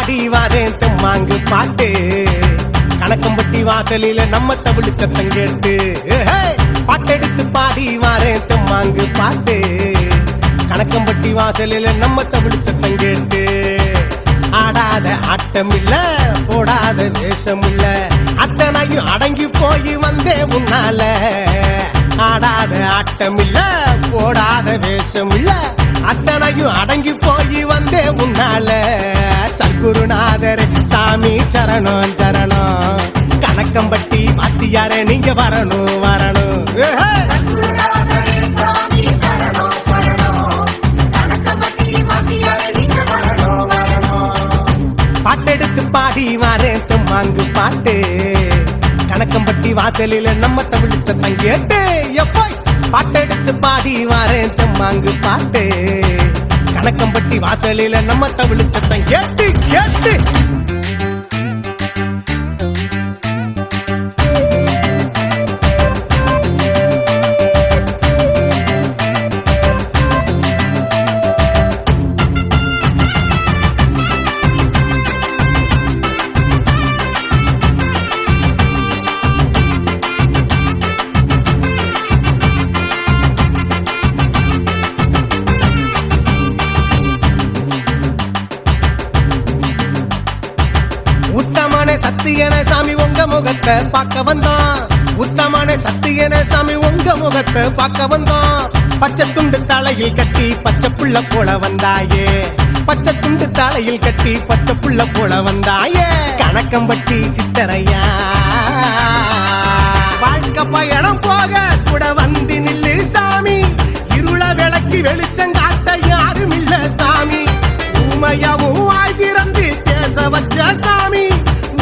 பாடி வாரேன் தெம்மாங்கு பாட்டு கணக்கம்பட்டி வாசலில நம்ம தமிழ் சத்தம் கேட்டு பாட்டெடுத்து பாடி வாரேன் தெம்மாங்கு பாட்டு கணக்கம்பட்டி வாசலில நம்ம தமிழ் சத்தம் கேட்டு ஆடாத ஆட்டம் இல்ல போடாத வேஷம் இல்ல அத்தனையும் அடங்கி போய் வந்தே உன்னால ஆடாத ஆட்டம் இல்ல போடாத வேஷம் இல்ல அத்தனையும் அடங்கி போய் வந்தே உன்னால சத்குருநாதர் சாமி சரணம் சரணம் கணக்கம்பட்டி வாத்தியாரே நீங்க வரணும் வரணும் பாட்டெடுத்து பாடி வாரேன் தெம்மாங்கு பாட்டு கணக்கம்பட்டி வாசலில நம்ம தமிழ் சத்தம் கேட்டு எப்போ பாட்டெடுத்து பாடி வாரேன் தெம்மாங்கு பாட்டு கணக்கம்பட்டி வாசலில நம்ம தமிழ் சத்தம் கேட்டு கேட்டு உத்தமான சத்தியன சாமி உங்க முகத்தை பார்க்க வந்தான் உத்தமான சத்தியன சாமி உங்க முகத்தை பார்க்க வந்தான் பச்சை துண்டு தலையில் கட்டி பச்சை புள்ள போல வந்தாயே பச்சை துண்டு தலையில் கட்டி பச்சை புள்ள போல வந்தாயே கணக்கம்பட்டி சித்தரையா வாழ்க்கை பயணம் போக கூட வந்து நில்லு சாமி இருள விளக்கி வெளிச்சம் காட்ட யாரும் இல்ல சாமி ஊமையாவும் வாய் திறந்து பேச வச்ச சாமி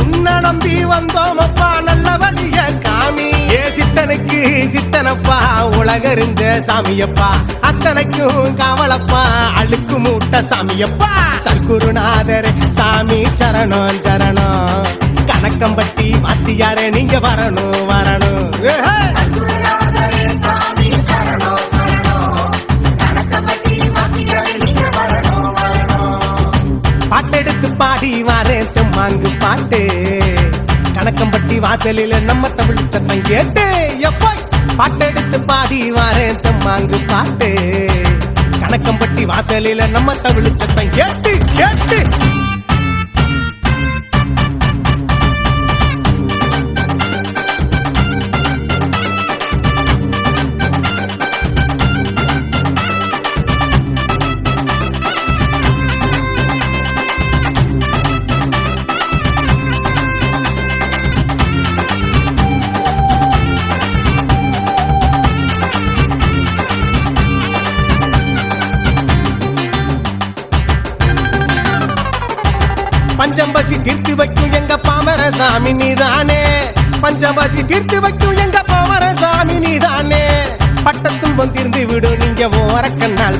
உன்ன நம்பி வந்தோம் அப்பா நல்ல வழிய காமி ஏ சித்தனுக்கு சித்தனப்பா உலகறிஞ்ச சாமியப்பா அத்தனைக்கும் காவலப்பா அழுக்கு மூட்ட சாமியப்பா சத்குருநாதர் சாமி சரணம் சரணம் கணக்கம்பட்டி வாத்தியாரே நீங்க வரணும் வரணும் பாட்டெடுத்து பாடி வாரேன் தெம்மாங்கு பாட்டு கணக்கம்பட்டி வாசலில நம்ம தமிழ் சத்தம் கேட்டு எப்போ பாட்டெடுத்து பாடி வாரேன் தெம்மாங்கு பாட்டு கணக்கம்பட்டி வாசலில நம்ம தமிழ் சத்தம் கேட்டு கேட்டு பஞ்சம்பசி தீர்த்து வைக்கும் எங்க பாமர சாமி நீதானே பஞ்சம்பசி தீர்த்து வைக்கும் எங்க பாமர சாமி நீதானே பட்டத்துன்பம் தீர்ந்து விடும் நீங்க ஓரக்கண்ணால்